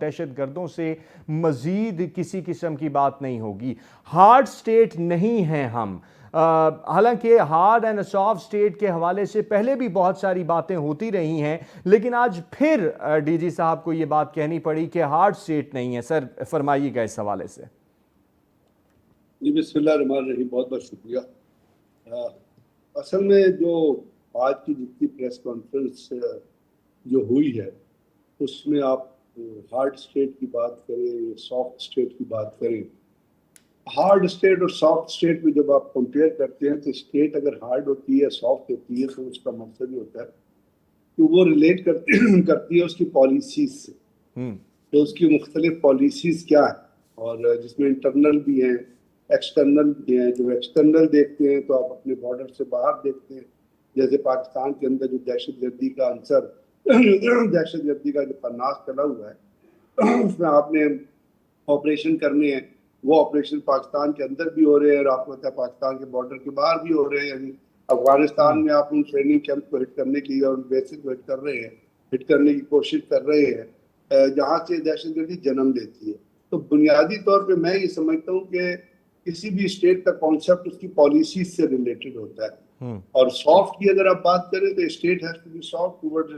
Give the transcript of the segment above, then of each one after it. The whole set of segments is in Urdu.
دہشت گردوں سے مزید کسی قسم کی بات نہیں ہوگی. ہارڈ سٹیٹ نہیں ہیں ہم. حالانکہ ہارڈ اینڈ سافٹ سٹیٹ کے حوالے سے پہلے بھی بہت ساری باتیں ہوتی رہی ہیں, لیکن آج پھر ڈی جی صاحب کو یہ بات کہنی پڑی کہ ہارڈ سٹیٹ نہیں ہے. سر فرمائیے گا اس حوالے سے. جی بسم اللہ الرحمن الرحیم, بہت بہت شکریہ. اصل میں جو آج کی جتنی پریس کانفرنس جو ہوئی ہے اس میں آپ ہارڈ سٹیٹ کی بات کریں, سافٹ سٹیٹ کی بات کریں, ہارڈ سٹیٹ اور سافٹ سٹیٹ میں جب آپ کمپیئر کرتے ہیں تو سٹیٹ اگر ہارڈ ہوتی ہے, سافٹ ہوتی ہے, تو اس کا مقصد یہ ہوتا ہے کہ وہ ریلیٹ کرتی ہے اس کی پالیسیز سے. تو اس کی مختلف پالیسیز کیا ہیں, اور جس میں انٹرنل بھی ہیں, ایکسٹرنل بھی ہیں. جو ایکسٹرنل دیکھتے ہیں تو آپ اپنے بارڈر سے باہر دیکھتے ہیں, جیسے پاکستان کے اندر جو دہشت گردی کا عنصر, دہشت گردی کا جو قناص چلا ہوا ہے, اس میں آپ نے آپریشن کرنے ہیں. وہ آپریشن پاکستان کے اندر بھی ہو رہے ہیں اور آپ کو پتہ ہے پاکستان کے بارڈر کے باہر بھی ہو رہے ہیں. یعنی افغانستان میں آپ ان ٹریننگ کیمپ کو ہٹ کرنے کی اور بیسز کو ہٹ کر رہے ہیں, ہٹ کرنے کی کوشش کر رہے ہیں جہاں سے دہشت گردی جنم لیتی ہے. تو بنیادی طور پہ میں یہ سمجھتا ہوں کہ کسی بھی اسٹیٹ کا کانسیپٹ اس کی پالیسیز سے ریلیٹڈ ہوتا ہے. اور سافٹ کی اگر آپ بات کریں تو state has to be soft toward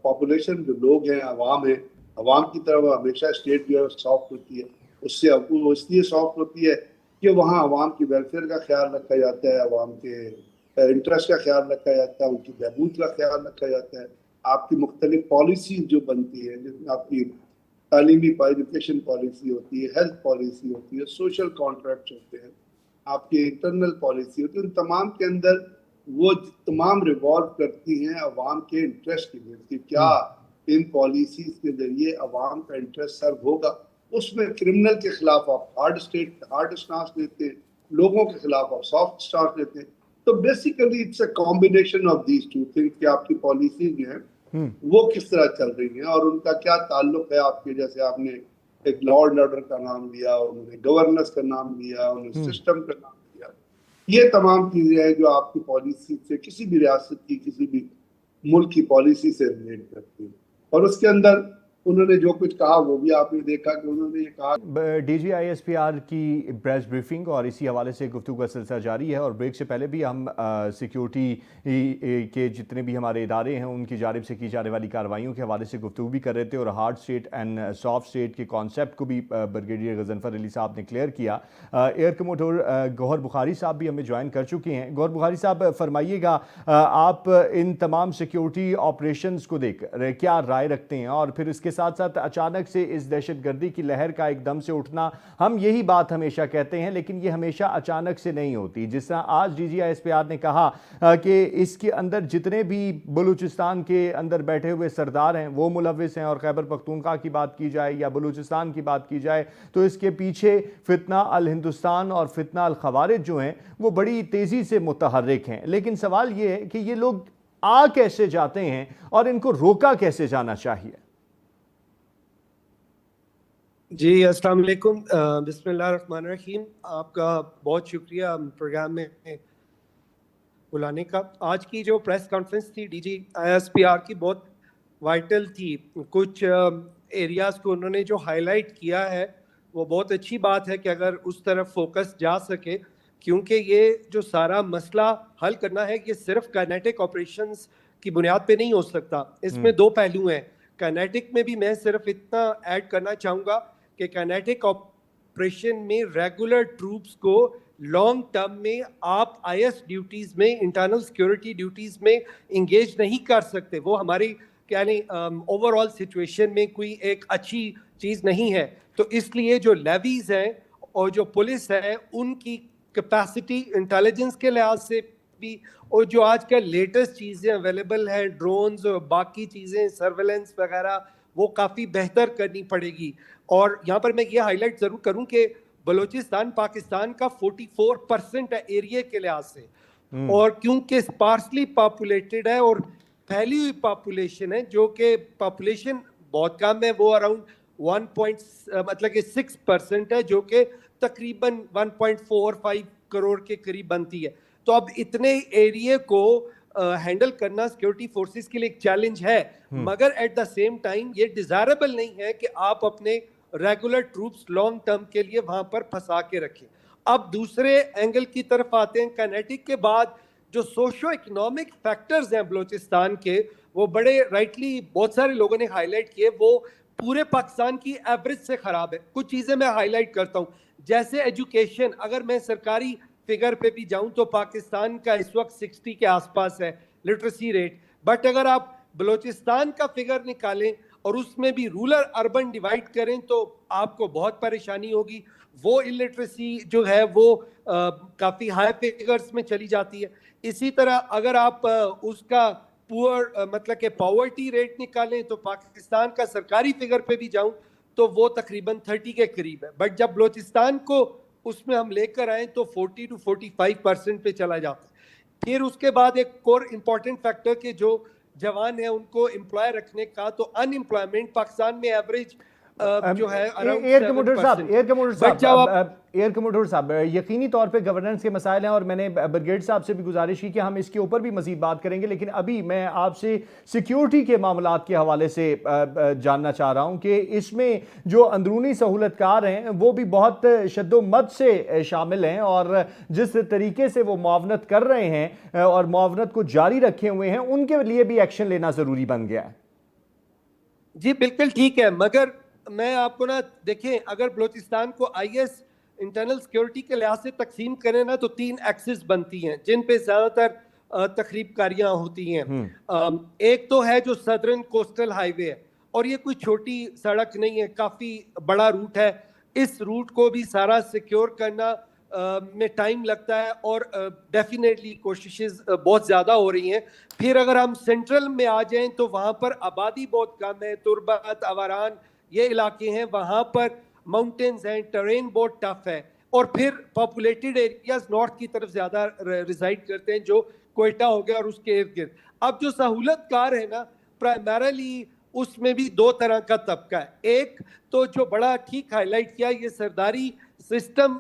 population. جو لوگ ہیں, عوام ہیں, عوام کی طرف ہمیشہ اسٹیٹ جو ہے سافٹ ہوتی ہے. اس سے وہ اس لیے سافٹ ہوتی ہے کہ وہاں عوام کی ویلفیئر کا خیال رکھا جاتا ہے, عوام کے انٹرسٹ کا خیال رکھا جاتا ہے, ان کی بہبود کا خیال رکھا جاتا ہے. آپ کی مختلف پالیسیز جو بنتی ہے, جس میں آپ کی تعلیمی ایجوکیشن پالیسی ہوتی ہے, ہیلتھ پالیسی ہوتی ہے, سوشل کانٹریکٹس ہوتے ہیں, آپ کی انٹرنل پالیسی ہوتی ہے, ان تمام کے اندر وہ تمام ریوالو کرتی ہیں عوام کے انٹرسٹ کے لیے کہ کیا ان پالیسیز کے ذریعے عوام کا انٹرسٹ سرو ہوگا. اس میں کرمنل کے خلاف آپ ہارڈ اسٹانس لیتے ہیں, لوگوں کے خلاف آپ سافٹ اسٹانس لیتے ہیں. تو basically it's a combination of these two things کہ آپ کی پالیسیز جو ہیں وہ کس طرح چل رہی ہیں اور ان کا کیا تعلق ہے آپ کے. جیسے آپ نے ایک لا اینڈ آرڈر کا نام لیا, انہوں نے گورننس کا نام لیا, انہوں نے سسٹم کا نام لیا. یہ تمام چیزیں ہیں جو آپ کی پالیسی سے, کسی بھی ریاست کی, کسی بھی ملک کی پالیسی سے ریلیٹ کرتی ہیں. اور اس کے اندر انہوں نے جو کچھ کہا وہ بھی آپ نے دیکھا کہ انہوں نے یہ کہا. D G I S P R کی پریس بریفنگ اور اسی حوالے سے گفتگو کا سلسلہ جاری ہے, اور بریک سے پہلے بھی ہم سیکیورٹی کے جتنے بھی ہمارے ادارے ہیں ان کی جانب سے کی جانے والی کارروائیوں کے حوالے سے گفتگو بھی کر رہے تھے, اور hard state and soft state کے کانسیپٹ کو بھی بریگیڈیئر غضنفر علی صاحب نے کلیئر کیا. ایئر کموڈور گوہر بخاری صاحب بھی ہمیں جوائن کر چکے ہیں. گوہر بخاری صاحب فرمائیے گا, آپ ان تمام سیکیورٹی آپریشنز کو دیکھ کیا رائے رکھتے ہیں, اور پھر اس کے ساتھ ساتھ اچانک سے اس دہشت گردی کی لہر کا ایک دم سے اٹھنا, ہم یہی بات ہمیشہ کہتے ہیں لیکن یہ ہمیشہ اچانک سے نہیں ہوتی. جس طرح آج D G I S P R نے کہا کہ اس کے اندر جتنے بھی بلوچستان کے اندر بیٹھے ہوئے سردار ہیں وہ ملوث ہیں, اور خیبر پختونخوا کی بات کی جائے یا بلوچستان کی بات کی جائے تو اس کے پیچھے فتنہ الہندوستان اور فتنہ الخوارج جو ہیں وہ بڑی تیزی سے متحرک ہیں. لیکن سوال یہ ہے کہ یہ لوگ آ کیسے جاتے ہیں اور ان کو روکا کیسے جانا چاہیے؟ جی السلام علیکم, بسم اللہ الرحمن الرحیم. آپ کا بہت شکریہ پروگرام میں بلانے کا. آج کی جو پریس کانفرنس تھی D G I S P R کی بہت وائٹل تھی. کچھ ایریاز کو انہوں نے جو ہائی لائٹ کیا ہے وہ بہت اچھی بات ہے کہ اگر اس طرف فوکس جا سکے, کیونکہ یہ جو سارا مسئلہ حل کرنا ہے یہ صرف کائنیٹک آپریشنز کی بنیاد پہ نہیں ہو سکتا. اس میں دو پہلو ہیں. کائنیٹک میں بھی میں صرف اتنا ایڈ کرنا چاہوں گا کہ کائنیٹک آپریشن میں ریگولر ٹروپس کو لانگ ٹرم میں آپ آئی ایس ڈیوٹیز میں, انٹرنل سیکیورٹی ڈیوٹیز میں انگیج نہیں کر سکتے. وہ ہماری یعنی اوور آل سچویشن میں کوئی ایک اچھی چیز نہیں ہے. تو اس لیے جو لیویز ہیں اور جو پولیس ہے ان کی کیپیسٹی انٹیلیجنس کے لحاظ سے بھی, اور جو آج کل لیٹسٹ چیزیں اویلیبل ہیں, ڈرونز اور باقی چیزیں, سرویلنس وغیرہ, وہ کافی بہتر کرنی پڑے گی. اور یہاں پر میں یہ ہائی لائٹ ضرور کروں کہ بلوچستان پاکستان کا 44% ہے ایریا کے لحاظ سے, اور کیونکہ اسپارسلی پاپولیٹڈ ہے اور پھیلی ہوئی پاپولیشن ہے, جو کہ پاپولیشن بہت کم ہے, وہ اراؤنڈ 6% ہے, جو کہ تقریباً 1.45 کروڑ کے قریب بنتی ہے. تو اب اتنے ایریے کو ہینڈل کرنا سیکورٹی فورسز کے لیے ایک چیلنج ہے, مگر ایٹ دا سیم ٹائم یہ ڈیزائربل نہیں ہے کہ آپ اپنے ریگولر ٹروپس لانگ ٹرم کے لیے وہاں پر پھنسا کے رکھیں. اب دوسرے اینگل کی طرف آتے ہیں. کائنیٹک کے بعد جو سوشو اکنامک فیکٹرز ہیں بلوچستان کے, وہ بڑے رائٹلی بہت سارے لوگوں نے ہائی لائٹ کیے, وہ پورے پاکستان کی ایوریج سے خراب ہے. کچھ چیزیں میں ہائی لائٹ کرتا ہوں, جیسے ایجوکیشن. اگر میں سرکاری فگر پہ بھی جاؤں تو پاکستان کا اس وقت 60 کے آس پاس ہے لٹریسی ریٹ, بٹ اگر آپ بلوچستان کا فگر نکالیں اور اس میں بھی رورل اربن ڈیوائڈ کریں تو آپ کو بہت پریشانی ہوگی. وہ الٹریسی جو ہے وہ کافی ہائی فگرز میں چلی جاتی ہے. اسی طرح اگر آپ اس کا پور مطلب کہ پاورٹی ریٹ نکالیں تو پاکستان کا سرکاری فگر پہ بھی جاؤں تو وہ تقریباً 30 کے قریب ہے, بٹ جب بلوچستان کو اس میں ہم لے کر آئیں تو 40 to 45% پہ چلا جاتا ہے. پھر اس کے بعد ایک اور امپورٹنٹ فیکٹر کہ جو جوان ہیں ان کو امپلائے رکھنے کا, تو ان امپلائمنٹ پاکستان میں ایوریج جو ہے ایئر کموڈر صاحب یقینی طور پہ گورننس کے مسائل ہیں, اور میں نے برگیڈ صاحب سے بھی گزارش کی کہ ہم اس کے اوپر بھی مزید بات کریں گے, لیکن ابھی میں آپ سے سیکیورٹی کے معاملات کے حوالے سے جاننا چاہ رہا ہوں کہ اس میں جو اندرونی سہولت کار ہیں وہ بھی بہت شد و مد سے شامل ہیں, اور جس طریقے سے وہ معاونت کر رہے ہیں اور معاونت کو جاری رکھے ہوئے ہیں, ان کے لیے بھی ایکشن لینا ضروری بن گیا ہے. جی بالکل ٹھیک ہے, مگر میں آپ کو نا دیکھیں, اگر بلوچستان کو آئی ایس انٹرنل سیکیورٹی کے لحاظ سے تقسیم کریں نا تو 3 ایکسس بنتی ہیں جن پہ زیادہ تر تخریب کاریاں ہوتی ہیں. ایک تو ہے جو سدرن کوسٹل ہائی وے ہے, اور یہ کوئی چھوٹی سڑک نہیں ہے, کافی بڑا روٹ ہے. اس روٹ کو بھی سارا سیکیور کرنا میں ٹائم لگتا ہے, اور ڈیفینیٹلی کوششز بہت زیادہ ہو رہی ہیں. پھر اگر ہم سینٹرل میں آ جائیں تو وہاں پر آبادی بہت کم ہے, تربت, آواران یہ علاقے ہیں, وہاں پر ماؤنٹینز ہیں, ٹرین بہت ٹف ہے, اور پھر پاپولیٹڈ ایریاز نارتھ کی طرف زیادہ ریزائڈ کرتے ہیں جو کوئٹہ ہو گیا اور اس کے ارد گرد. اب جو سہولت کار ہے نا, پرائمرلی اس میں بھی 2 طرح کا طبقہ ہے. ایک تو جو بڑا ٹھیک ہائی لائٹ کیا, یہ سرداری سسٹم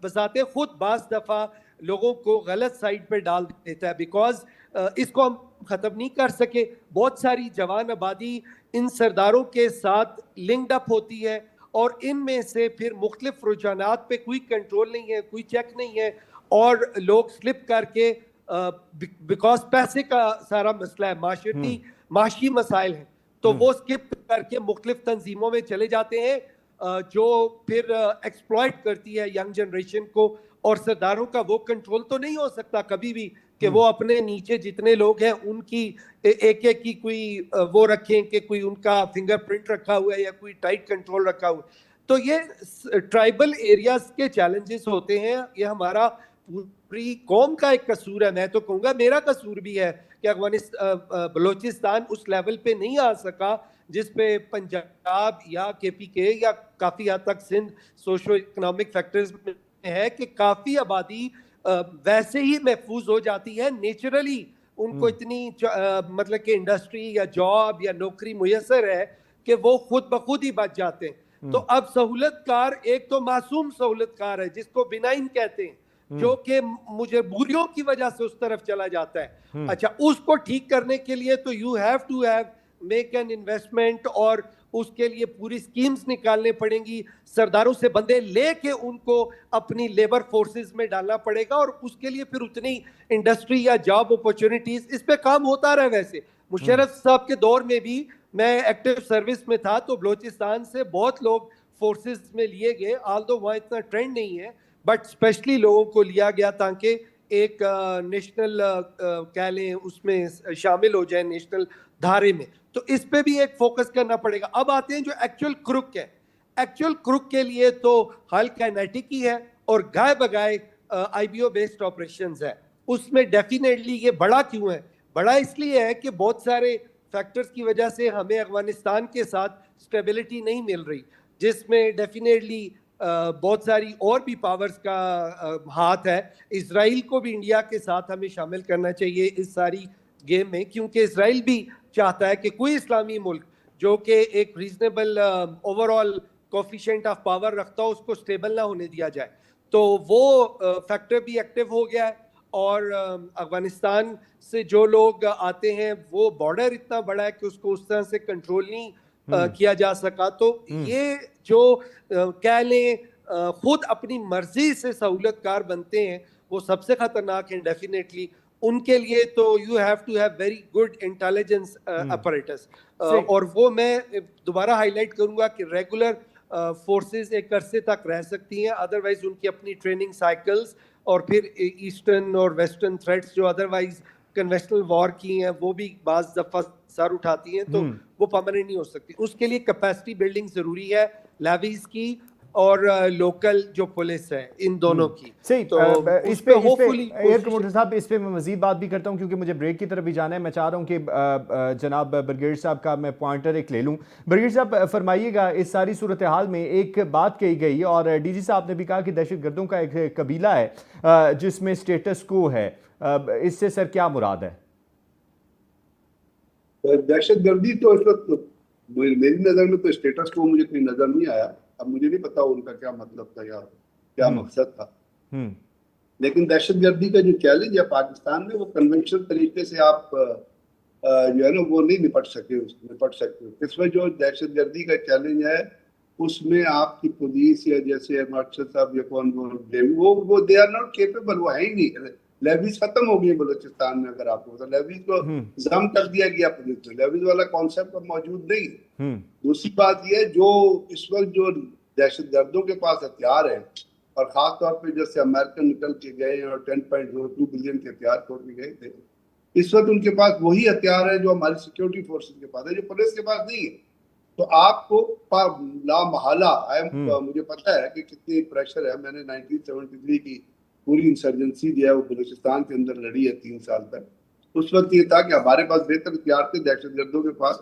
بذات خود بعض دفعہ لوگوں کو غلط سائڈ پہ ڈال دیتا ہے, بیکاز اس کو ہم ختم نہیں کر سکے. بہت ساری جوان آبادی ان سرداروں کے ساتھ لنکڈ اپ ہوتی ہے, اور ان میں سے پھر مختلف رجحانات پہ کوئی کنٹرول نہیں ہے, کوئی چیک نہیں ہے, اور لوگ سلپ کر کے بیکاز پیسے کا سارا مسئلہ ہے, معاشی مسائل ہیں, تو وہ سکپ کر کے مختلف تنظیموں میں چلے جاتے ہیں جو پھر ایکسپلائٹ کرتی ہے ینگ جنریشن کو. اور سرداروں کا وہ کنٹرول تو نہیں ہو سکتا کبھی بھی کہ وہ اپنے نیچے جتنے لوگ ہیں ان کی ایک ایک کی کوئی وہ رکھیں کہ کوئی ان کا فنگر پرنٹ رکھا ہوا ہے یا کوئی ٹائٹ کنٹرول رکھا ہوا ہے. تو یہ ٹرائبل ایریاز کے چیلنجز ہوتے ہیں. یہ ہمارا پوری قوم کا ایک قصور ہے, میں تو کہوں گا میرا قصور بھی ہے کہ بلوچستان اس لیول پہ نہیں آ سکا جس پہ پنجاب یا کے پی کے یا کافی حد تک سندھ سوشو اکنامک فیکٹرز میں ہے کہ کافی آبادی ویسے ہی محفوظ ہو جاتی ہے نیچرلی, ان کو اتنی مطلب کہ انڈسٹری یا جاب یا نوکری میسر ہے کہ وہ خود بخود ہی بچ جاتے ہیں. تو اب سہولت کار ایک تو معصوم سہولت کار ہے جس کو بنائن کہتے ہیں, جو کہ مجبوریوں کی وجہ سے اس طرف چلا جاتا ہے. اچھا, اس کو ٹھیک کرنے کے لیے تو you have to have make an investment, اور اس کے لیے پوری سکیمز نکالنے پڑیں گی, سرداروں سے بندے لے کے ان کو اپنی لیبر فورسز میں ڈالنا پڑے گا, اور اس کے لیے پھر اتنی انڈسٹری یا جاب اپورچونٹیز, اس پہ کام ہوتا رہا. ویسے مشرف صاحب کے دور میں بھی میں ایکٹیو سروس میں تھا تو بلوچستان سے بہت لوگ فورسز میں لیے گئے, آلدو وہاں اتنا ٹرینڈ نہیں ہے, بٹ اسپیشلی لوگوں کو لیا گیا تاکہ ایک نیشنل کہہ لیں اس میں شامل ہو جائے نیشنل دھارے میں. تو اس پہ بھی ایک فوکس کرنا پڑے گا. اب آتے ہیں جو ایکچوئل کرک ہے. ایکچوئل کرک کے لیے تو حل کائنیٹک ہی ہے اور گائے بگائے آئی بی او بیسڈ آپریشنز ہے. اس میں ڈیفینیٹلی یہ بڑا کیوں ہے؟ بڑا اس لیے ہے کہ بہت سارے فیکٹرز کی وجہ سے ہمیں افغانستان کے ساتھ سٹیبلٹی نہیں مل رہی, جس میں ڈیفینیٹلی بہت ساری اور بھی پاورز کا ہاتھ ہے. اسرائیل کو بھی انڈیا کے ساتھ ہمیں شامل کرنا چاہیے اس ساری گیم میں, کیونکہ اسرائیل بھی چاہتا ہے کہ کوئی اسلامی ملک جو کہ ایک reasonable over all coefficient of power رکھتا ہو اس کو سٹیبل نہ ہونے دیا جائے. تو وہ فیکٹر بھی ایکٹیو ہو گیا ہے. اور افغانستان سے جو لوگ آتے ہیں وہ بارڈر اتنا بڑا ہے کہ اس کو اس طرح سے کنٹرول نہیں کیا جا سکا. تو یہ جو کہہ لیں خود اپنی مرضی سے سہولت کار بنتے ہیں وہ سب سے خطرناک ہیں ڈیفینیٹلی. ان کے لیے تو you have to have very good intelligence apparatus, اور وہ میں دوبارہ ہائی لائٹ کروں گا کہ ریگولر فورسز ایک عرصے تک رہ سکتی ہیں, ادروائز ان کی اپنی ٹریننگ سائیکلز اور پھر ایسٹرن اور ویسٹرن تھریٹس جو ادروائز کنوینشنل وار کی ہیں وہ بھی بعض دفعہ سر اٹھاتی ہیں, تو وہ پرماننٹ نہیں ہو سکتی. اس کے لیے کیپیسٹی بلڈنگ ضروری ہے, لیویز کی اور لوکل جو پولیس ہے ان دونوں کی. صحیح, اس پہ ایئر کمانڈر صاحب اس پہ میں مزید بات بھی کرتا ہوں کیونکہ مجھے بریک کی طرف بھی جانا ہے. میں چاہ رہا ہوں کہ جناب بریگیڈیئر صاحب کا میں پوائنٹر ایک لے لوں. بریگیڈیئر صاحب فرمائیے گا, اس ساری صورتحال میں ایک بات کہی گئی اور ڈی جی صاحب نے بھی کہا کہ دہشت گردوں کا ایک قبیلہ ہے جس میں اسٹیٹس کو ہے, اس سے سر کیا مراد ہے؟ دہشت گردی تو اس وقت میری نظر میں تو اسٹیٹس کو مجھے کوئی نظر نہیں آیا. اب مجھے نہیں پتا ان کا کیا مطلب تھا یا کیا مقصد تھا, لیکن دہشت گردی کا جو چیلنج ہے پاکستان میں وہ کنونشنل طریقے سے آپ جو ہے نا وہ نہیں نپٹ سکتے. اس میں جو دہشت گردی کا چیلنج ہے اس میں آپ کی پولیس یا جیسے مارشل صاحب یا کون وہ دے آر ناٹ کیپیبل, وہ ہے ہی نہیں. لیویز ختم ہو گئی ہیں بلوچستان میں, اگر آپ کو لیویز کو ضم کر دیا گیا پولیس میں, لیویز والا کانسیپٹ اب موجود نہیں ہے. دوسری بات یہ ہے جو اس وقت جو دہشت گردوں کے پاس ہتھیار ہیں اور خاص طور پہ جیسے امریکن نکل کے گئے اور 10.02 بلین کے ہتھیار چھوڑ کے گئے تھے, اس وقت ان کے پاس وہی ہتھیار ہے جو ہماری سیکورٹی فورسز کے پاس ہے, جو پولیس کے پاس نہیں ہے. تو آپ کو لا محالہ مجھے پتا ہے کہ کتنی پریشر ہے. میں نے 1973 کی پوری انسرجنسی جو ہے وہ بلوچستان کے اندر لڑی ہے 3 سال تک. اس وقت یہ تھا کہ ہمارے پاس بہتر ہتھیار تھے, دہشت گردوں کے پاس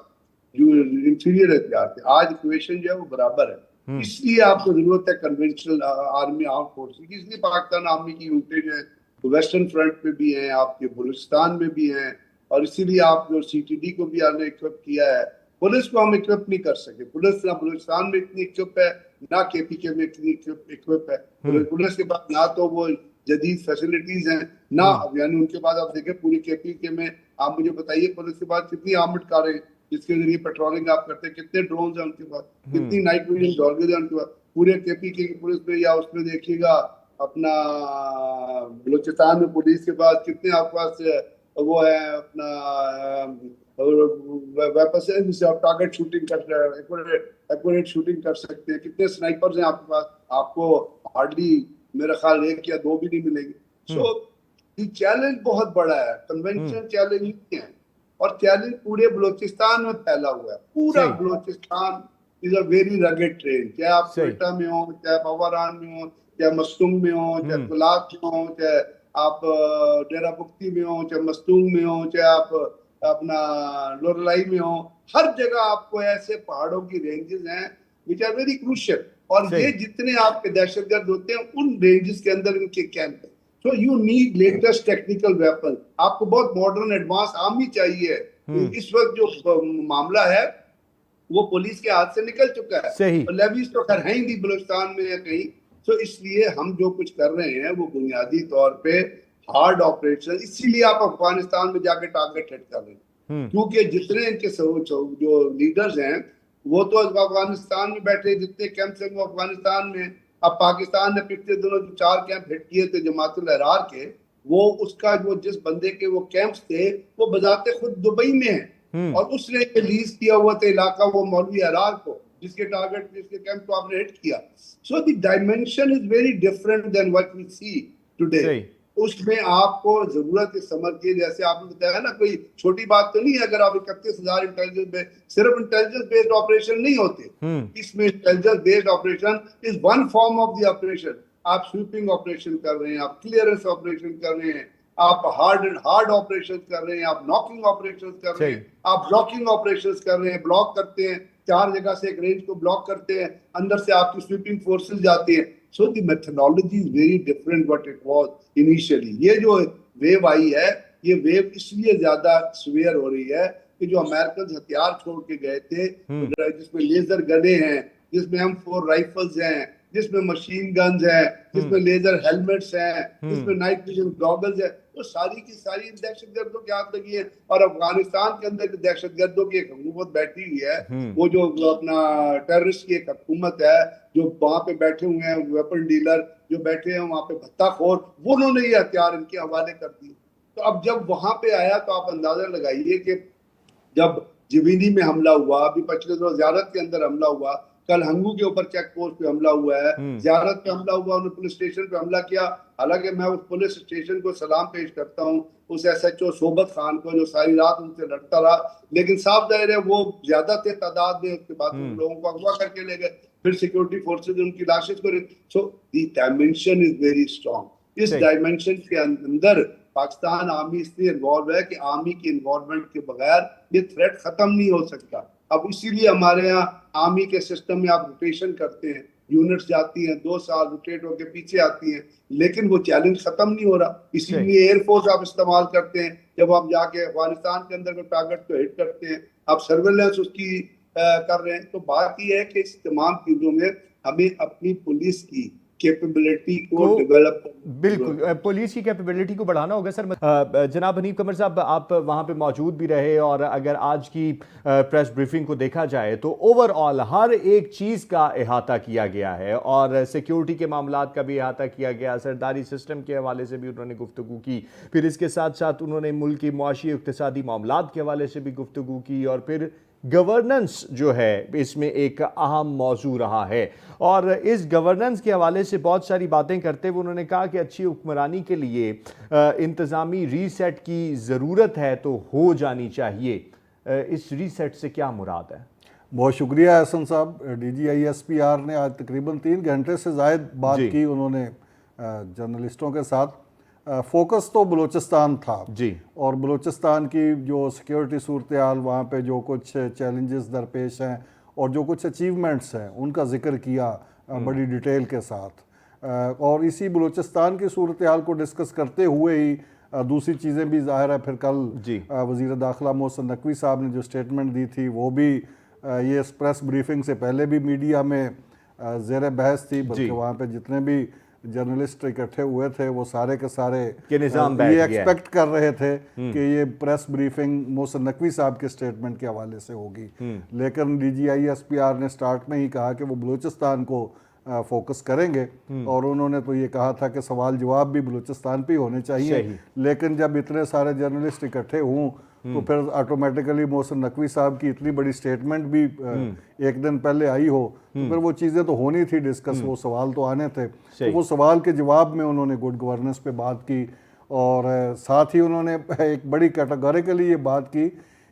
جو انفیریئر ہتھیار تھے. آج ایکویشن جو ہے وہ برابر ہے. اس لیے آپ کو ضرورت ہے کنونشنل آرمی آرم فورس کی. اس لیے پاکستان آرمی کی یونٹیں جو ہے ویسٹرن فرنٹ پہ بھی ہیں, آپ کے بلوچستان میں بھی ہیں, اور اسی لیے آپ جو سی ٹی ڈی کو بھی آپ نے اکوپ کیا ہے. پولیس کو ہم اکوپ نہیں کر سکے. پولیس نہ بلوچستان میں اتنی اکوپ ہے, نہ کے پی کے میں اتنی اکوپ ہے. پولیس کے پاس نہ تو وہ جدید فیسلٹیز ہیں, نہ یعنی ان کے بعد آپ دیکھیں پوری کے پی کے میں آپ مجھے بتائیے پولیس کے بعد کتنی آرمڈ کاریں جس کے ذریعے پیٹرولنگ آپ کرتے ہیں, کتنے ڈرونز ہیں ان کے پاس, کتنی نائٹ ویژن ڈاگز ہیں ان کے پاس. پورے کے پی کے پولیس میں یا اس میں دیکھیے گا اپنا بلوچستان میں پولیس کے پاس کتنے آپ کے پاس وہ ہے اپنا ویپنس ہے جس سے آپ ٹارگٹ شوٹنگ ایکوریٹ شوٹنگ کر سکتے ہیں. کتنے سنائپرز ہیں آپ کے پاس, آپ کو ہارڈلی میرا خیال 1 یا 2 بھی نہیں ملیں گے. سو یہ چیلنج بہت بڑا ہے, کنونشنل چیلنج نہیں ہے, اور چیلنج پورے بلوچستان میں پھیلا ہوا ہے. پورا بلوچستان از اے ویری رگڈ ٹرین, چاہے آپ کوئٹہ میں ہوں, چاہے باوران میں ہوں, چاہے مستونگ میں ہوں, چاہے کلاب میں ہوں, چاہے آپ ڈیرہ بگٹی میں ہوں, چاہے مستونگ میں ہوں, چاہے آپ اپنا لورلائی میں ہوں. ہر جگہ آپ کو ایسے پہاڑوں کی رینجز ہیں which are very crucial, اور یہ جتنے آپ کے دہشت گرد ہوتے ہیں ان رینجز کے اندر ان کے کیمپ ہیں. So you need latest technical weapons. آپ کو بہت ماڈرن ایڈوانس آرمی چاہیے. اس وقت جو معاملہ ہے وہ پولیس کے ہاتھ سے نکل چکا ہے, اور لیویز تو خیر ہیں ہی نہیں بلوچستان میں یا کہیں. تو اس لیے ہم جو کچھ کر رہے ہیں وہ بنیادی طور پہ ہارڈ آپریشن, اسی لیے آپ افغانستان میں جا کے ٹارگٹ ہٹ کر رہے ہیں, کیونکہ جتنے ان کے جو لیڈرز ہیں وہ تو افغانستان میں بیٹھے, جتنے کیمپس ہیں وہ افغانستان میں. اب پاکستان نے پچھلے دنوں جو 4 کیمپ ہٹ کیے تھے جماعت الاحرار کے, وہ اس کا جو جس بندے کے وہ کیمپس تھے وہ بذات خود دبئی میں ہیں, اور اس نے ریلیز کیا ہوا تھا علاقہ وہ مولوی احرار کو, جس کے ٹارگٹ جس کے کیمپ کو آپ نے ہٹ کیا. So the dimension is very different than what we see today. اس میں آپ کو ضرورت ہے سمجھ کے, جیسے آپ نے بتایا نا کوئی چھوٹی بات تو نہیں ہے. اگر آپ 31,000 انٹیلیجنس میں صرف انٹیلیجنس بیسڈ آپریشن نہیں ہوتے, اس میں intelligence based operation is one form of the operation. آپ سویپنگ آپریشن کر رہے ہیں, آپ کلیئرنس آپریشن کر رہے ہیں, آپ ہارڈ آپریشن کر رہے ہیں, آپ ناکنگ آپریشن کر رہے ہیں, آپ بلاکنگ آپریشن کر رہے ہیں. بلاک کرتے ہیں 4 جگہ سے ایک رینج کو بلاک کرتے ہیں, اندر سے آپ کی سویپنگ فورسز جاتے ہیں. So the methodology is very different what it was initially. یہ جو ویو آئی ہے, یہ ویو اس لیے زیادہ سویئر ہو رہی ہے کہ جو امریکن ہتھیار چھوڑ کے گئے تھے, جس میں لیزر گنے ہیں, جس میں M4 رائفلز ہیں, جس میں مشین گنز ہیں, جس میں لیزر ہیلمٹس ہیں, جس میں نائٹ ویژن گاگلز ہیں, وہ ساری کی ساری دہشت گردوں کے ہاتھ لگی ہے. اور افغانستان کے اندر دہشت گردوں کی ایک حکومت بیٹھی ہوئی ہے, وہ جو اپنا ٹیررسٹ کی ایک حکومت ہے, جو وہاں پہ بیٹھے ہوئے ہیں ویپن ڈیلر جو بیٹھے ہیں وہاں پہ بھتہ خور, وہ انہوں نے یہ ہتھیار ان کے حوالے کر دیے. تو اب جب وہاں پہ آیا تو آپ اندازہ لگائیے کہ جب جوینی میں حملہ ہوا, ابھی پچھلے دنوں زیارت کے اندر حملہ ہوا, کل ہنگو کے اوپر چیک پوسٹ پہ حملہ ہوا ہے, زیارت پہ حملہ ہوا, انہوں نے پولیس اسٹیشن پہ حملہ کیا. حالانکہ میں اس پولیس اسٹیشن کو سلام پیش کرتا ہوں, اس ایس ایچ او صوبت خان کو جو ساری رات ان سے لڑتا رہا, لیکن صاف ظاہر ہے وہ زیادہ تھے تعداد میں, اس کے بعد لوگوں کو اغوا کر کے لے گئے, پھر سیکورٹی فورسز ان کی لاشیں کو. So the dimension is very strong. اس ڈائمینشن کے اندر پاکستان آرمی اس لیے انوالو ہے کہ آرمی کی انوالومنٹ کے بغیر یہ تھریٹ ختم نہیں ہو سکتا. اب اسی لیے ہمارے ہاں آرمی کے سسٹم میں آپ روٹیشن کرتے ہیں, یونٹس جاتی ہیں 2 سال روٹیٹ ہو کے پیچھے آتی ہیں, لیکن وہ چیلنج ختم نہیں ہو رہا. اسی لیے ایئر فورس آپ استعمال کرتے ہیں جب آپ جا کے افغانستان کے اندر ٹارگٹ کو ہٹ کرتے ہیں, آپ سرویلنس اس کی کر رہے ہیں. تو بات یہ ہے کہ اس تمام چیزوں میں ہمیں اپنی پولیس کی کیپیبلٹی کو ڈیولپ, بالکل پولیس کی کیپیبلٹی کو بڑھانا ہوگا. سر جناب حنیف قمر صاحب, آپ وہاں پہ موجود بھی رہے, اور اگر آج کی پریس بریفنگ کو دیکھا جائے تو اوور آل ہر ایک چیز کا احاطہ کیا گیا ہے, اور سیکیورٹی کے معاملات کا بھی احاطہ کیا گیا, سرداری سسٹم کے حوالے سے بھی انہوں نے گفتگو کی, پھر اس کے ساتھ ساتھ انہوں نے ملک کی معاشی اقتصادی معاملات کے حوالے سے بھی گفتگو کی, اور پھر گورننس جو ہے اس میں ایک اہم موضوع رہا ہے. اور اس گورننس کے حوالے سے بہت ساری باتیں کرتے ہوئے انہوں نے کہا کہ اچھی حکمرانی کے لیے انتظامی ری سیٹ کی ضرورت ہے تو ہو جانی چاہیے. اس ری سیٹ سے کیا مراد ہے؟ بہت شکریہ احسن صاحب. D G I S P R نے آج تقریباً 3 گھنٹے سے زائد بات کی انہوں نے جرنلسٹوں کے ساتھ. فوکس تو بلوچستان تھا, جی, اور بلوچستان کی جو سیکیورٹی صورتحال, وہاں پہ جو کچھ چیلنجز درپیش ہیں اور جو کچھ اچیومنٹس ہیں ان کا ذکر کیا بڑی ڈیٹیل کے ساتھ. اور اسی بلوچستان کی صورتحال کو ڈسکس کرتے ہوئے ہی دوسری چیزیں بھی ظاہر ہے, پھر کل وزیر داخلہ محسن نقوی صاحب نے جو سٹیٹمنٹ دی تھی وہ بھی یہ پریس بریفنگ سے پہلے بھی میڈیا میں زیر بحث تھی, بلکہ وہاں پہ جتنے بھی جرنلسٹ اکٹھے ہوئے تھے وہ سارے کے سارے یہ ایکسپیکٹ کر رہے تھے کہ یہ پریس بریفنگ محسن نقوی صاحب کے سٹیٹمنٹ کے حوالے سے ہوگی. لیکن D G I S P R نے سٹارٹ میں ہی کہا کہ وہ بلوچستان کو فوکس کریں گے, اور انہوں نے تو یہ کہا تھا کہ سوال جواب بھی بلوچستان پہ ہی ہونے چاہیے. لیکن جب اتنے سارے جرنلسٹ اکٹھے ہوں تو پھر آٹومیٹیکلی محسن نقوی صاحب کی اتنی بڑی سٹیٹمنٹ بھی ایک دن پہلے آئی ہو تو پھر وہ چیزیں تو ہونی تھی ڈسکس, وہ سوال تو آنے تھے. تو وہ سوال کے جواب میں انہوں نے گڈ گورننس پہ بات کی, اور ساتھ ہی انہوں نے ایک بڑی کیٹیگوریکلی یہ بات کی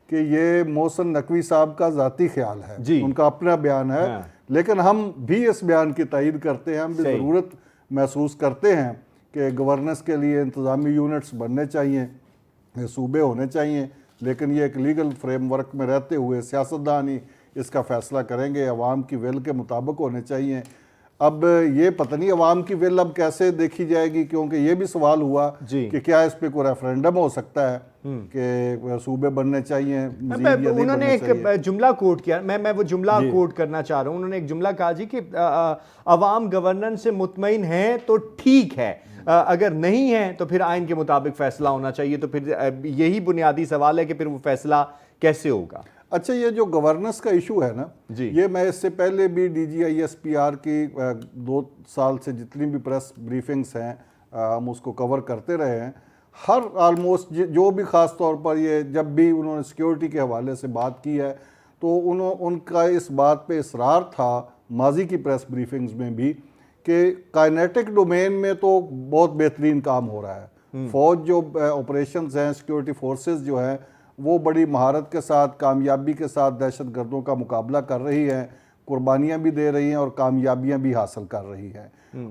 کہ یہ محسن نقوی صاحب کا ذاتی خیال ہے, ان کا اپنا بیان ہے, لیکن ہم بھی اس بیان کی تائید کرتے ہیں, ہم بھی ضرورت محسوس کرتے ہیں کہ گورننس کے لیے انتظامی یونٹس بننے چاہیے, صوبے ہونے چاہیے, لیکن یہ ایک لیگل فریم ورک میں رہتے ہوئے سیاستدان ہی اس کا فیصلہ کریں گے, عوام کی ول کے مطابق ہونے چاہیے. اب یہ پتہ نہیں عوام کی ول اب کیسے دیکھی جائے گی, کیونکہ یہ بھی سوال ہوا کہ کیا اس پہ کوئی ریفرینڈم ہو سکتا ہے کہ صوبے بننے چاہیے, انہوں نے ایک جملہ کوٹ کیا, میں وہ جملہ کوٹ کرنا چاہ رہا ہوں. انہوں نے ایک جملہ کہا جی کہ عوام گورننس سے مطمئن ہیں تو ٹھیک ہے, اگر نہیں ہے تو پھر آئین کے مطابق فیصلہ ہونا چاہیے. تو پھر یہی بنیادی سوال ہے کہ پھر وہ فیصلہ کیسے ہوگا. اچھا, یہ جو گورننس کا ایشو ہے نا, یہ میں اس سے پہلے بھی D G I S P R کی 2 سال سے جتنی بھی پریس بریفنگز ہیں ہم اس کو کور کرتے رہے ہیں. ہر آلموسٹ جو بھی خاص طور پر یہ جب بھی انہوں نے سیکیورٹی کے حوالے سے بات کی ہے تو ان کا اس بات پہ اصرار تھا ماضی کی پریس بریفنگز میں بھی کہ کائنیٹک ڈومین میں تو بہت بہترین کام ہو رہا ہے. فوج جو آپریشنز ہیں, سیکیورٹی فورسز جو ہیں, وہ بڑی مہارت کے ساتھ کامیابی کے ساتھ دہشت گردوں کا مقابلہ کر رہی ہیں, قربانیاں بھی دے رہی ہیں اور کامیابیاں بھی حاصل کر رہی ہیں.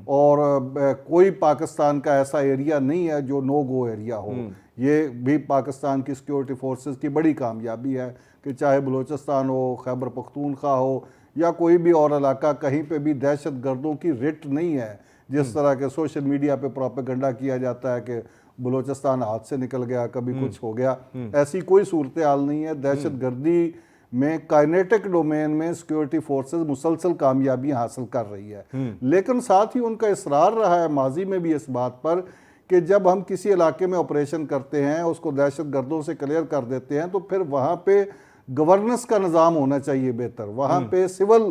اور کوئی پاکستان کا ایسا ایریا نہیں ہے جو نو گو ایریا ہو. یہ بھی پاکستان کی سیکیورٹی فورسز کی بڑی کامیابی ہے کہ چاہے بلوچستان ہو, خیبر پختونخوا ہو یا کوئی بھی اور علاقہ, کہیں پہ بھی دہشت گردوں کی رٹ نہیں ہے. جس طرح کے سوشل میڈیا پہ پروپیگنڈا کیا جاتا ہے کہ بلوچستان ہاتھ سے نکل گیا, کبھی کچھ ہو گیا, ایسی کوئی صورتحال نہیں ہے. دہشت گردی میں کائنیٹک ڈومین میں سیکیورٹی فورسز مسلسل کامیابی حاصل کر رہی ہے. لیکن ساتھ ہی ان کا اصرار رہا ہے ماضی میں بھی اس بات پر کہ جب ہم کسی علاقے میں آپریشن کرتے ہیں اس کو دہشت گردوں سے کلیئر کر دیتے ہیں تو پھر وہاں پہ گورننس کا نظام ہونا چاہیے بہتر, وہاں پہ سول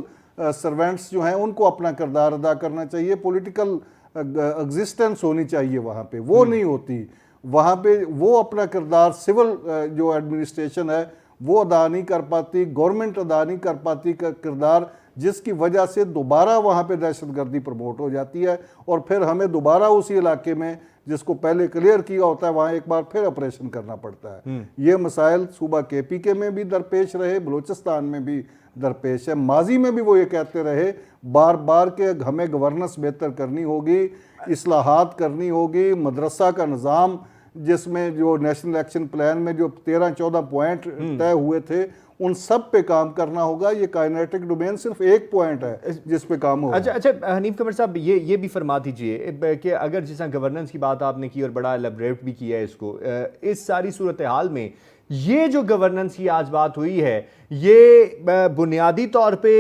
سرونٹس جو ہیں ان کو اپنا کردار ادا کرنا چاہیے, پولیٹیکل ایگزسٹنس ہونی چاہیے وہاں پہ, وہ نہیں ہوتی وہاں پہ. وہ اپنا کردار سول جو ایڈمنسٹریشن ہے وہ ادا نہیں کر پاتی, گورنمنٹ ادا نہیں کر پاتی کا کردار, جس کی وجہ سے دوبارہ وہاں پہ دہشت گردی پروموٹ ہو جاتی ہے اور پھر ہمیں دوبارہ اسی علاقے میں جس کو پہلے کلیئر کیا ہوتا ہے وہاں ایک بار پھر آپریشن کرنا پڑتا ہے. یہ مسائل صوبہ کے پی کے میں بھی درپیش رہے, بلوچستان میں بھی درپیش ہے. ماضی میں بھی وہ یہ کہتے رہے بار بار کہ ہمیں گورننس بہتر کرنی ہوگی, اصلاحات کرنی ہوگی, مدرسہ کا نظام جس میں جو نیشنل ایکشن پلان میں جو 13-14 پوائنٹ طے ہوئے تھے ان سب پہ کام کرنا ہوگا. یہ کائنیٹک ڈومین صرف ایک پوائنٹ ہے جس پہ کام ہوگا. اچھا حنیف قمر صاحب, یہ بھی فرما دیجئے کہ اگر جس طرح گورننس کی بات آپ نے کی اور بڑا ایلیبریٹ بھی کیا ہے اس کو, اس ساری صورتحال میں یہ جو گورننس کی آج بات ہوئی ہے یہ بنیادی طور پہ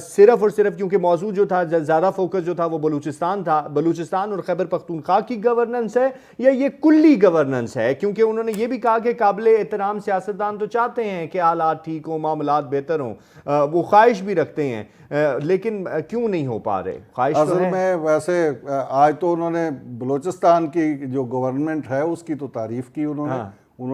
صرف اور صرف کیونکہ موضوع جو تھا زیادہ فوکس جو تھا وہ بلوچستان تھا, بلوچستان اور خیبر پختونخوا کی گورننس ہے یا یہ کلی گورننس ہے؟ کیونکہ انہوں نے یہ بھی کہا کہ قابل احترام سیاستدان تو چاہتے ہیں کہ حالات ٹھیک ہوں, معاملات بہتر ہوں, وہ خواہش بھی رکھتے ہیں, لیکن کیوں نہیں ہو پا رہے؟ خواہش تو اصل ہے. میں ویسے آج تو انہوں نے بلوچستان کی جو گورنمنٹ ہے اس کی تو تعریف کی انہوں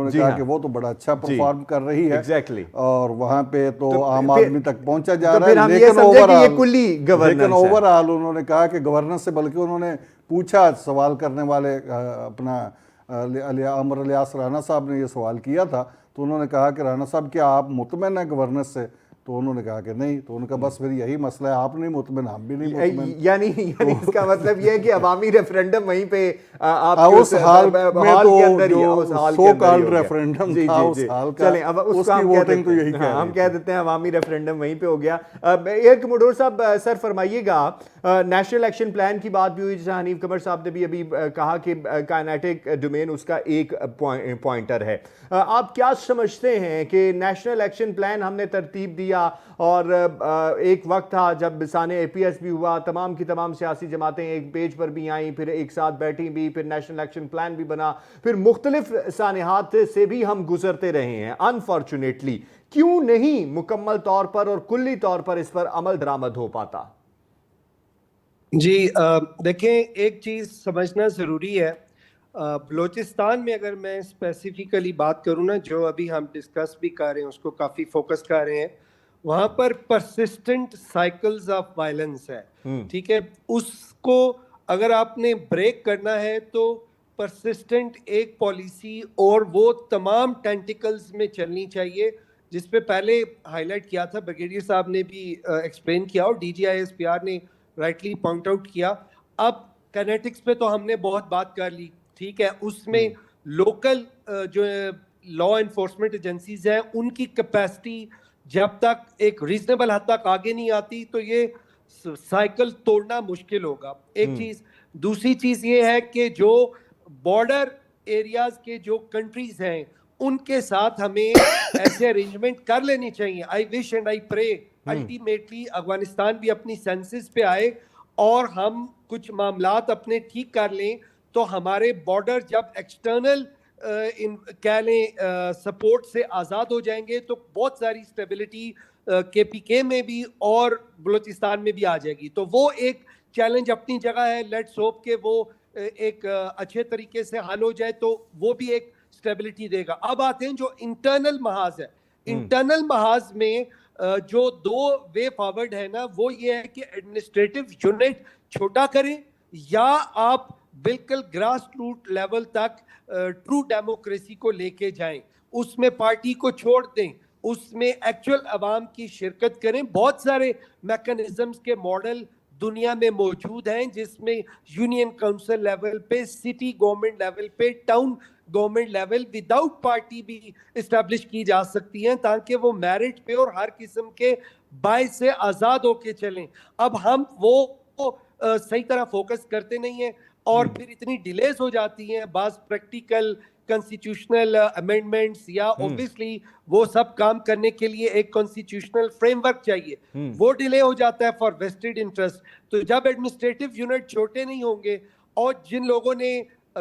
نے کہا کہ وہ تو بڑا اچھا پرفارم کر رہی ہے اور وہاں پہ تو عام آدمی تک پہنچا جا رہا ہے, لیکن اوور آل انہوں نے کہا کہ گورننس سے, بلکہ انہوں نے پوچھا سوال کرنے والے اپنا عمر الیاس رانا صاحب نے یہ سوال کیا تھا تو انہوں نے کہا کہ رانا صاحب کیا آپ مطمئن ہیں گورننس سے؟ تو انہوں نے کہا کہ نہیں. تو ان کا بس پھر یہی مسئلہ ہے, آپ نہیں مطمئن ہم بھی نہیں مطمئن. یعنی اس کا مطلب یہ ہے کہ عوامی ریفرنڈم وہیں پہ آپ اس حال میں تو جو سو کالڈ ریفرنڈم تھا اس حال کا, اس کی ووٹنگ تو یہی کہہ رہی, ہم کہہ دیتے ہیں عوامی ریفرنڈم وہیں پہ ہو گیا. ایک مڈور صاحب سر فرمائیے گا, نیشنل ایکشن پلان کی بات بھی ہوئی جیسے حنیف قمر صاحب نے بھی ابھی کہا کہ کائنیٹک ڈومین اس کا ایک پوائنٹر ہے. آپ کیا سمجھتے ہیں کہ نیشنل ایکشن پلان ہم نے ترتیب دیا اور ایک وقت تھا جب بسانے اے پی ایس بھی ہوا, تمام کی تمام سیاسی جماعتیں ایک پیج پر بھی آئیں, پھر ایک ساتھ بیٹھی بھی, پھر نیشنل ایکشن پلان بھی بنا, پھر مختلف سانحات سے بھی ہم گزرتے رہے ہیں. انفارچونیٹلی کیوں نہیں مکمل طور پر اور کلی طور پر اس پر عمل درآمد ہو پاتا؟ جی دیکھیں, ایک چیز سمجھنا ضروری ہے. بلوچستان میں اگر میں اسپیسیفکلی بات کروں نا, جو ابھی ہم ڈسکس بھی کر رہے ہیں, اس کو کافی فوکس کر رہے ہیں, وہاں پر پرسسٹنٹ سائیکلز آف وائلنس ہے. ٹھیک ہے, اس کو اگر آپ نے بریک کرنا ہے تو پرسسٹنٹ ایک پالیسی اور وہ تمام ٹینٹیکلز میں چلنی چاہیے, جس پہ پہلے ہائی لائٹ کیا تھا بریگیڈیئر صاحب نے بھی ایکسپلین کیا اور D G I S P R نے رائٹلی پوائنٹ آؤٹ کیا. اب کینیٹکس پہ تو ہم نے بہت بات کر لی, ٹھیک ہے, اس میں لوکل جو لا انفورسمنٹ ایجنسیز ہیں ان کی کیپیسٹی جب تک ایک ریزنیبل حد تک آگے نہیں آتی تو یہ سائیکل توڑنا مشکل ہوگا. ایک چیز. دوسری چیز یہ ہے کہ جو بارڈر ایریاز کے جو کنٹریز ہیں ان کے ساتھ ہمیں ایسے ارینجمنٹ کر لینی چاہیے. آئی وش اینڈ آئی پرے الٹیمیٹلی افغانستان بھی اپنی سینسز پہ آئے اور ہم کچھ معاملات اپنے ٹھیک کر لیں تو ہمارے بارڈر جب ایکسٹرنل کہہ لیں سپورٹ سے آزاد ہو جائیں گے تو بہت ساری اسٹیبلٹی کے پی کے میں بھی اور بلوچستان میں بھی آ جائے گی. تو وہ ایک چیلنج اپنی جگہ ہے, لیٹس ہوپ کہ وہ ایک اچھے طریقے سے حل ہو جائے تو وہ بھی ایک اسٹیبلٹی دے گا. اب آتے ہیں جو انٹرنل محاذ ہے. انٹرنل محاذ میں جو دو وے فارورڈ ہے نا, وہ یہ ہے کہ ایڈمنسٹریٹو یونٹ چھوٹا کریں یا آپ بالکل گراس روٹ لیول تک ٹرو ڈیموکریسی کو لے کے جائیں, اس میں پارٹی کو چھوڑ دیں, اس میں ایکچوئل عوام کی شرکت کریں. بہت سارے میکنزمز کے ماڈل دنیا میں موجود ہیں جس میں یونین کاؤنسل لیول پہ, سٹی گورنمنٹ لیول پہ, town government level without party بھی اسٹیبلش کی جا سکتی ہیں تاکہ وہ میرٹ پہ اور ہر قسم کے باعث سے آزاد ہو کے چلیں. اب ہم وہ صحیح طرح فوکس کرتے نہیں ہیں اور پھر اتنی ڈیلیز ہو جاتی ہیں. بعض پریکٹیکل کنسٹیٹیوشنل امینڈمنٹس یا اوبویسلی وہ سب کام کرنے کے لیے ایک کانسٹیٹیوشنل فریم ورک چاہیے, وہ ڈیلے ہو جاتا ہے فار ویسٹڈ انٹرسٹ. تو جب ایڈمنسٹریٹو یونٹ چھوٹے نہیں ہوں گے اور جن لوگوں نے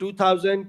2000